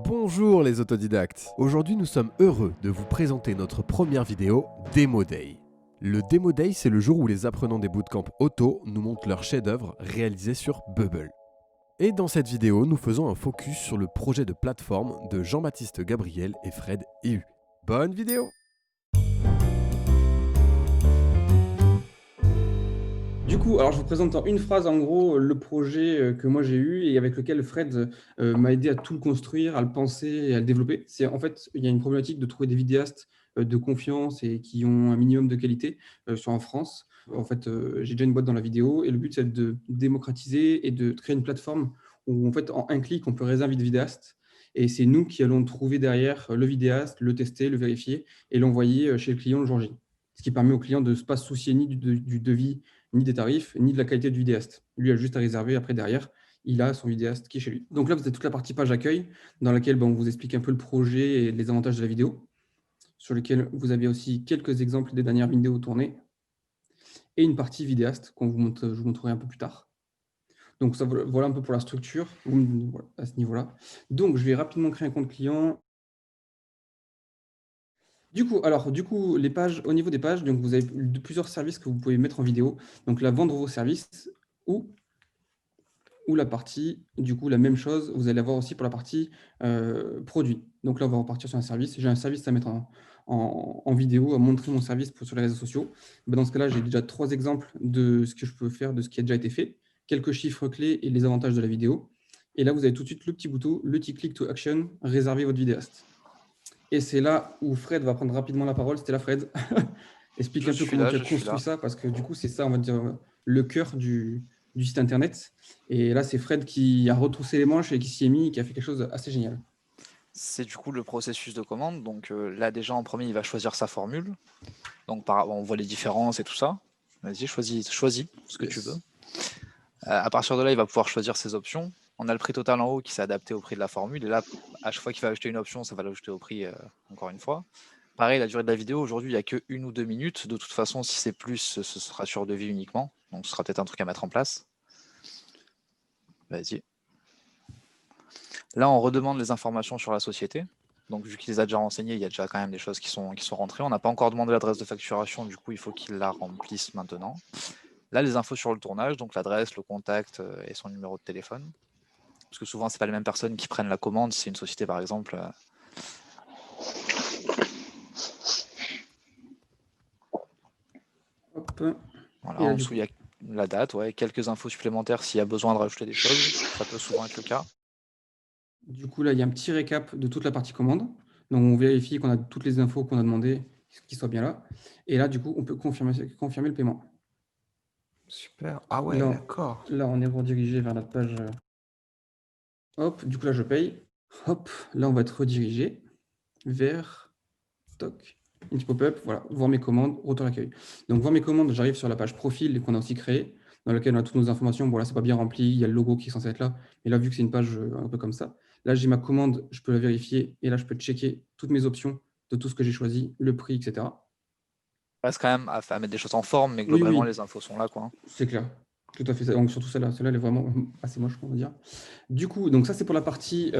Bonjour les autodidactes. Aujourd'hui nous sommes heureux de vous présenter notre première vidéo Demo Day. Le Demo Day, c'est le jour où les apprenants des bootcamps auto nous montrent leurs chefs-d'œuvre réalisés sur Bubble. Et dans cette vidéo, nous faisons un focus sur le projet de plateforme de Jean-Baptiste Gabriel et Fred EU. Bonne vidéo! Du coup, alors je vous présente en une phrase en gros le projet que moi j'ai eu et avec lequel Fred m'a aidé à tout le construire, à le penser et à le développer. C'est en fait, il y a une problématique de trouver des vidéastes de confiance et qui ont un minimum de qualité en France. En fait, j'ai déjà une boîte dans la vidéo et le but c'est de démocratiser et de créer une plateforme où en fait en un clic on peut réserver des vidéastes. Et c'est nous qui allons trouver derrière le vidéaste, le tester, le vérifier et l'envoyer chez le client le jour J. Ce qui permet au client de ne pas se soucier ni du devis, ni des tarifs, ni de la qualité du vidéaste. Lui a juste à réserver, après derrière, il a son vidéaste qui est chez lui. Donc là, vous avez toute la partie page accueil, dans laquelle on vous explique un peu le projet et les avantages de la vidéo, sur lequel vous avez aussi quelques exemples des dernières vidéos tournées, et une partie vidéaste je vous montrerai un peu plus tard. Donc ça, voilà un peu pour la structure à ce niveau-là. Donc je vais rapidement créer un compte client. Du coup, les pages, au niveau des pages, donc vous avez plusieurs services que vous pouvez mettre en vidéo. Donc là, vendre vos services ou la partie, du coup, la même chose, vous allez avoir aussi pour la partie produit. Donc là, on va repartir sur un service. J'ai un service à mettre en vidéo, à montrer mon service sur les réseaux sociaux. Dans ce cas-là, j'ai déjà 3 exemples de ce que je peux faire, de ce qui a déjà été fait, quelques chiffres clés et les avantages de la vidéo. Et là, vous avez tout de suite le petit bouton, le petit click to action, réserver votre vidéaste. Et c'est là où Fred va prendre rapidement la parole. C'était là, Fred. Explique Je un peu suis comment là, tu as je suis construit là. ça, parce que du coup, c'est ça, on va dire, le cœur du site internet. Et là, c'est Fred qui a retroussé les manches et qui s'y est mis et qui a fait quelque chose d'assez génial. C'est du coup le processus de commande. Donc là déjà en premier il va choisir sa formule. Donc on voit les différences et tout ça. Vas-y, choisis ce que tu veux. Yes. À partir de là il va pouvoir choisir ses options. On a le prix total en haut qui s'est adapté au prix de la formule. Et là, à chaque fois qu'il va ajouter une option, ça va l'ajouter au prix encore une fois. Pareil, la durée de la vidéo, aujourd'hui, il n'y a que 1 ou 2 minutes. De toute façon, si c'est plus, ce sera sur devis uniquement. Donc ce sera peut-être un truc à mettre en place. Vas-y. Là, on redemande les informations sur la société. Donc, vu qu'il les a déjà renseignées, il y a déjà quand même des choses qui sont rentrées. On n'a pas encore demandé l'adresse de facturation, du coup, il faut qu'il la remplisse maintenant. Là, les infos sur le tournage, donc l'adresse, le contact et son numéro de téléphone. Parce que souvent, c'est pas les mêmes personnes qui prennent la commande. Si c'est une société, par exemple. Hop. Voilà, Et là, en du dessous, il coup, y a la date, ouais, quelques infos supplémentaires s'il y a besoin de rajouter des choses. Ça peut souvent être le cas. là, il y a un petit récap de toute la partie commande. Donc, on vérifie qu'on a toutes les infos qu'on a demandées, qui soient bien là. Et là, du coup, on peut confirmer le paiement. Super. Ah ouais, Là, d'accord. là, on est redirigé vers notre page. Hop, du coup, là, je paye. Hop, là, on va être redirigé vers toc, une petite pop-up, voilà, voir mes commandes, retour à l'accueil. Donc, voir mes commandes, j'arrive sur la page profil qu'on a aussi créée, dans laquelle on a toutes nos informations. Bon, là, c'est pas bien rempli, il y a le logo qui est censé être là, mais là, vu que c'est une page un peu comme ça, là, j'ai ma commande, je peux la vérifier, et là, je peux checker toutes mes options de tout ce que j'ai choisi, le prix, etc. Il reste quand même à mettre des choses en forme, mais Oui, globalement, oui, les infos sont là, quoi. c'est clair. Tout à fait. Donc, surtout celle-là, elle est vraiment assez moche, on va dire. Du coup, donc ça, c'est pour la partie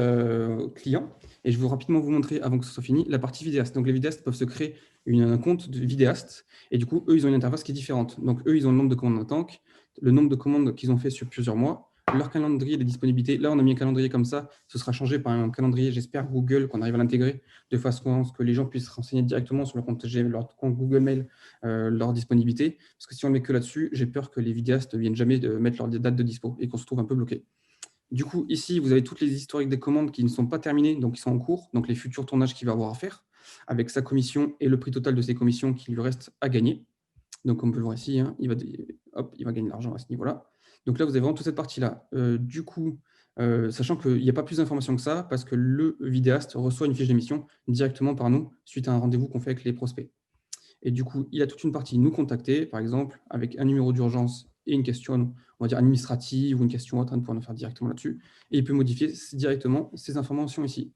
client. Et je vais rapidement vous montrer, avant que ce soit fini, la partie vidéaste. Donc, les vidéastes peuvent se créer un compte de vidéaste. Et du coup, eux, ils ont une interface qui est différente. Donc, eux, ils ont le nombre de commandes en tank, le nombre de commandes qu'ils ont fait sur plusieurs mois, leur calendrier, les disponibilités. Là, on a mis un calendrier comme ça. Ce sera changé par un calendrier, j'espère, Google, qu'on arrive à l'intégrer, de façon à ce que les gens puissent se renseigner directement sur leur compte Google Mail, leur disponibilité. Parce que si on ne met que là-dessus, j'ai peur que les vidéastes ne viennent jamais mettre leur date de dispo et qu'on se trouve un peu bloqué. Du coup, ici, vous avez toutes les historiques des commandes qui ne sont pas terminées, donc qui sont en cours, donc les futurs tournages qu'il va avoir à faire, avec sa commission et le prix total de ses commissions qui lui reste à gagner. Donc, comme on peut le voir ici, hein, il va gagner de l'argent à ce niveau-là. Donc là, vous avez vraiment toute cette partie-là. Du coup, sachant qu'il n'y a pas plus d'informations que ça, parce que le vidéaste reçoit une fiche d'émission directement par nous, suite à un rendez-vous qu'on fait avec les prospects. Et du coup, il a toute une partie nous contacter, par exemple, avec un numéro d'urgence et une question, on va dire, administrative ou une question autre, de pouvoir nous faire directement là-dessus. Et il peut modifier directement ces informations ici.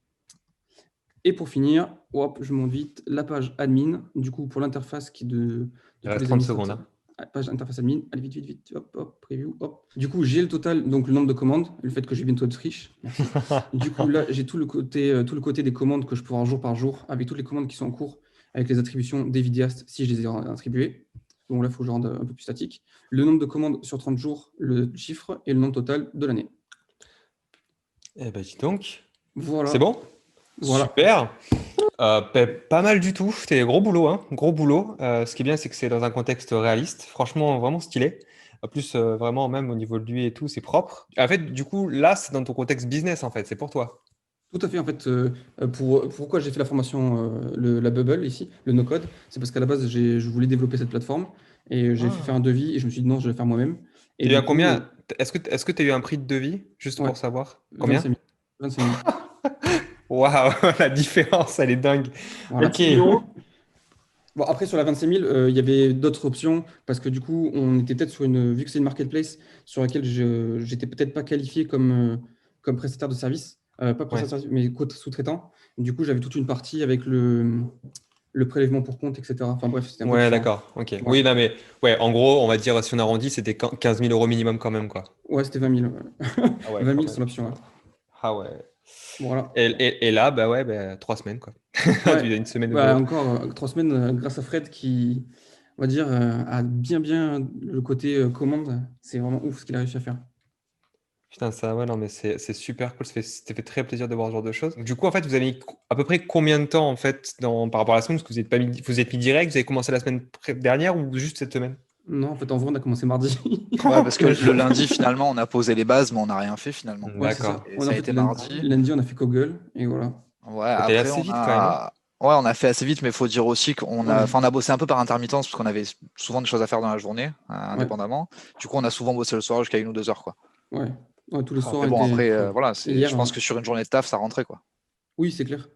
Et pour finir, hop, je monte vite, la page admin, du coup, pour l'interface qui est de Il tous reste les 30 secondes. administrateurs. Hein. page interface admin, allez vite, hop, hop, preview, hop. Du coup, j'ai le total, donc le nombre de commandes, le fait que j'ai bientôt de friche. Merci. Du coup, là, j'ai tout le côté des commandes que je peux avoir jour par jour, avec toutes les commandes qui sont en cours, avec les attributions des vidéastes, si je les ai attribuées. Donc là, il faut que je rende un peu plus statique. Le nombre de commandes sur 30 jours, le chiffre, et le nombre total de l'année. Eh ben, dis donc. Voilà. C'est bon? Voilà. Super. Pas mal du tout. C'était gros boulot, hein. Gros boulot. Ce qui est bien, c'est que c'est dans un contexte réaliste. Franchement, vraiment stylé. En plus, vraiment, même au niveau de lui et tout, c'est propre. En fait, du coup, là, c'est dans ton contexte business, en fait. C'est pour toi. Tout à fait. En fait, pourquoi j'ai fait la formation, la Bubble ici, le no-code, c'est parce qu'à la base, je voulais développer cette plateforme et j'ai fait Ah. faire un devis et je me suis dit non, je vais le faire moi-même. Et T'as eu du un coup, combien? Est-ce que tu as eu un prix de devis, juste ouais, pour savoir? Combien? 25 000. 25 000. Waouh, la différence, elle est dingue. Voilà. Ok. Bon, après, sur la 25 000, il y avait d'autres options parce que du coup, on était peut-être vu que c'est une marketplace sur laquelle je n'étais peut-être pas qualifié comme prestataire de service, pas prestataire de service, mais sous-traitant. Du coup, j'avais toute une partie avec le prélèvement pour compte, etc. Enfin bref, c'était un peu Ouais, différent. d'accord. Ok. Voilà. Oui, non, mais ouais, en gros, on va dire, si on arrondit, c'était 15 000 € minimum quand même, quoi. Ouais, c'était 20 000. Ah ouais, 20 quand 000 même. sur l'option. Ouais. Ah ouais. Voilà. Et là, bah ouais, bah, 3 semaines, quoi. Ouais, Tu as une semaine de bah, boulot. encore 3 semaines grâce à Fred qui, on va dire, a bien le côté commande. C'est vraiment ouf ce qu'il a réussi à faire. Putain, ça, ouais, non, mais c'est super cool. Ça fait très plaisir de voir ce genre de choses. Du coup, en fait, vous avez mis à peu près combien de temps, en fait, par rapport à la semaine? Parce que vous êtes mis direct, vous avez commencé la semaine dernière ou juste cette semaine? Non, en fait, en vrai, on a commencé mardi. Ouais, parce que le lundi, finalement, on a posé les bases, mais on n'a rien fait finalement. Ouais, c'est ça. D'accord. Et On ça a a fait été mardi. lundi, on a fait Kogel et voilà. Ouais, T'es allé après, assez vite quand même, hein. Ouais, on a fait assez vite, mais il faut dire aussi Ouais, on a bossé un peu par intermittence, parce qu'on avait souvent des choses à faire dans la journée, ouais, indépendamment. Du coup, on a souvent bossé le soir jusqu'à 1 ou 2 heures, quoi. ouais. Ouais, tous les Ah, soirs Mais bon, étaient. après, Enfin, voilà, hier. je pense que sur une journée de taf, ça rentrait, quoi. Oui, c'est clair.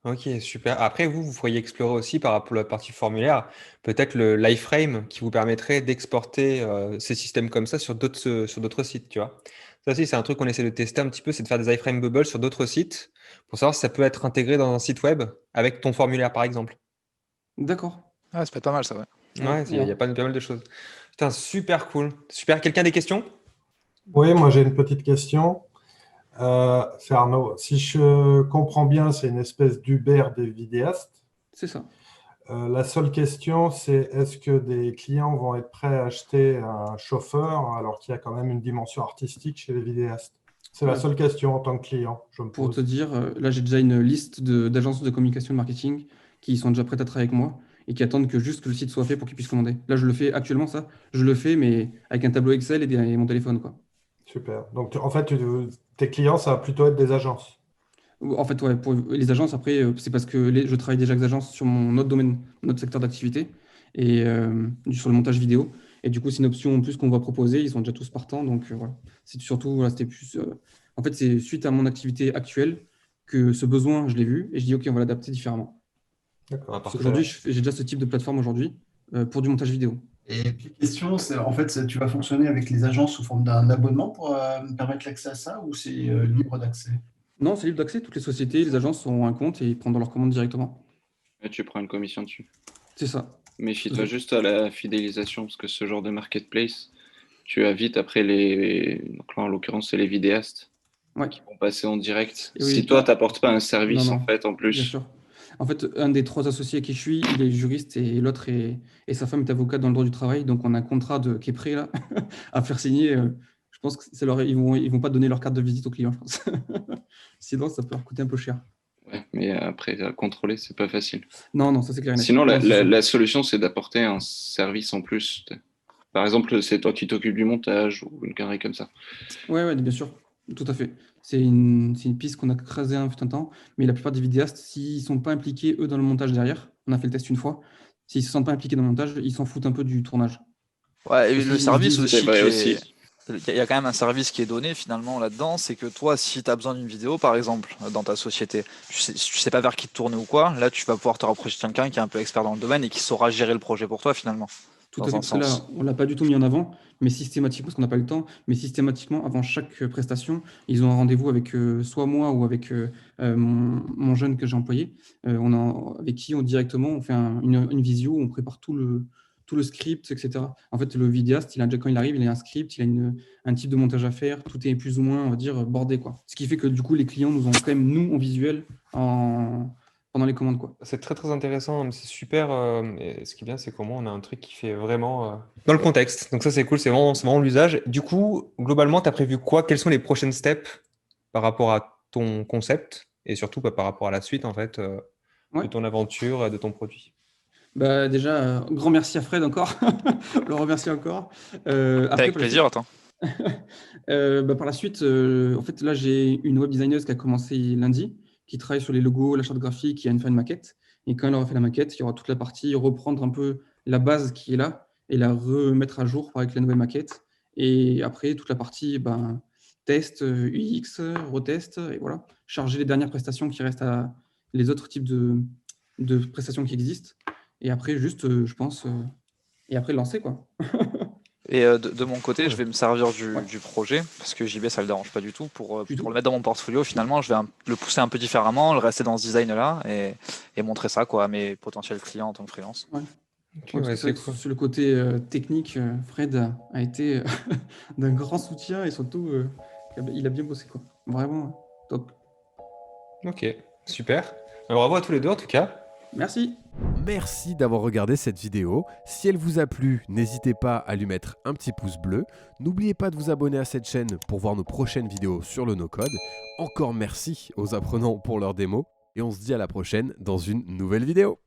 ok, super. Après, vous pourriez explorer aussi par rapport à la partie formulaire, peut-être le l'iframe qui vous permettrait d'exporter ces systèmes comme ça sur d'autres sites, tu vois. Ça aussi, c'est un truc qu'on essaie de tester un petit peu, c'est de faire des iframe bubbles sur d'autres sites pour savoir si ça peut être intégré dans un site web avec ton formulaire, par exemple. D'accord. Ouais, ça peut être pas mal, ça, ouais. Ouais, Ouais, il y a bon. pas mal de choses. Putain, super cool. Super. Quelqu'un des questions? Oui, moi j'ai une petite question. C'est Arnaud. Si je comprends bien, c'est une espèce d'Uber des vidéastes. C'est ça. La seule question, c'est est-ce que des clients vont être prêts à acheter un chauffeur alors qu'il y a quand même une dimension artistique chez les vidéastes? C'est la Ouais, seule question en tant que client, je me pour te pose. dire, là, j'ai déjà une liste d'agences de communication et de marketing qui sont déjà prêtes à travailler avec moi et qui attendent que juste que le site soit fait pour qu'ils puissent commander. Là, je le fais actuellement, ça. Je le fais, mais avec un tableau Excel et mon téléphone, quoi. Super. Donc en fait, tes clients, ça va plutôt être des agences. En fait, ouais, pour les agences, après, c'est parce que je travaille déjà avec des agences sur mon autre domaine, notre secteur d'activité, et sur le montage vidéo. Et du coup, c'est une option en plus qu'on va proposer. Ils sont déjà tous partants. Donc, voilà. C'est surtout, voilà, c'était plus. En fait, c'est suite à mon activité actuelle que ce besoin, je l'ai vu, et je dis, OK, on va l'adapter différemment. Ah, D'accord. Parce parfait. qu'aujourd'hui, j'ai déjà ce type de plateforme aujourd'hui pour du montage vidéo. Et puis, question, c'est en fait, tu vas fonctionner avec les agences sous forme d'un abonnement pour permettre l'accès à ça ou c'est libre d'accès? Non, c'est libre d'accès. Toutes les sociétés, les agences ont un compte et ils prennent dans leur commande directement. Et tu prends une commission dessus. C'est ça. Tout à Méfie-toi fait. juste à la fidélisation, parce que ce genre de marketplace, tu as vite après les. Donc là, en l'occurrence, c'est les vidéastes Ouais. qui vont passer en direct. Et Si oui, toi, t'apportes pas un service, non, en fait, en bien plus, sûr. En fait, un des 3 associés à qui je suis, il est juriste et l'autre et sa femme est avocate dans le droit du travail. Donc, on a un contrat qui est prêt là à faire signer. Je pense que ils vont pas donner leur carte de visite aux clients, je pense. Sinon, ça peut leur coûter un peu cher. ouais, mais après, à contrôler, c'est pas facile. Non, ça c'est clair et net. Sinon, Non, c'est sûr. la solution, c'est d'apporter un service en plus. Par exemple, c'est toi qui t'occupes du montage ou une connerie comme ça. Ouais, bien sûr, tout à fait. C'est une piste qu'on a creusée un putain de temps, mais la plupart des vidéastes, s'ils ne sont pas impliqués, eux, dans le montage derrière, on a fait le test une fois, s'ils ne se sentent pas impliqués dans le montage, ils s'en foutent un peu du tournage. Ouais, et Parce le qu'ils se service disent, C'est aussi vrai aussi. Il y a quand même un service qui est donné finalement là-dedans, c'est que toi, si tu as besoin d'une vidéo, par exemple, dans ta société, tu sais pas vers qui te tourner ou quoi, là, tu vas pouvoir te rapprocher de quelqu'un qui est un peu expert dans le domaine et qui saura gérer le projet pour toi finalement, tout à dans fait, un parce que là, sens. on ne l'a pas du tout mis en avant, mais systématiquement, parce qu'on n'a pas eu le temps, mais systématiquement, avant chaque prestation, ils ont un rendez-vous avec soit moi ou avec mon jeune que j'ai employé, avec qui directement on fait une visio, où on prépare tout tout le script, etc. En fait, le vidéaste, quand il arrive, il a un script, il a un type de montage à faire, tout est plus ou moins, on va dire, bordé, quoi. Ce qui fait que du coup, les clients nous ont quand même, nous, en visuel, pendant les commandes, quoi. C'est très très intéressant, c'est super. Et ce qui est bien, c'est comment on a un truc qui fait vraiment dans le contexte. Donc ça, c'est cool, c'est vraiment l'usage. Du coup, globalement, tu as prévu quoi? Quels sont les prochaines steps par rapport à ton concept et surtout par rapport à la suite en fait de ton aventure, de ton produit? Bah, déjà, grand merci à Fred encore. On le remercie encore. Avec plaisir, attends. Par la suite, en fait, là, j'ai une web designer qui a commencé lundi, qui travaille sur les logos, la charte graphique, qui a fait une maquette. Et quand elle aura fait la maquette, il y aura toute la partie reprendre un peu la base qui est là et la remettre à jour avec la nouvelle maquette. Et après, toute la partie test, UX, retest, et voilà. Charger les dernières prestations qui restent à les autres types de prestations qui existent. Et après, juste, je pense, et après, lancer, quoi. Et de mon côté, je vais me servir du projet, parce que JB, ça le dérange pas du tout, pour le mettre dans mon portfolio. Finalement, je vais le pousser un peu différemment, le rester dans ce design-là, et montrer ça quoi, à mes potentiels clients en tant que freelance. Ouais. Okay, c'est cool. Sur le côté technique, Fred a été d'un grand soutien, et surtout, il a bien bossé, quoi. Vraiment, top. Ok, super. Bravo à tous les deux, en tout cas. Merci. Merci d'avoir regardé cette vidéo. Si elle vous a plu, n'hésitez pas à lui mettre un petit pouce bleu. N'oubliez pas de vous abonner à cette chaîne pour voir nos prochaines vidéos sur le no-code. Encore merci aux apprenants pour leur démo. Et on se dit à la prochaine dans une nouvelle vidéo.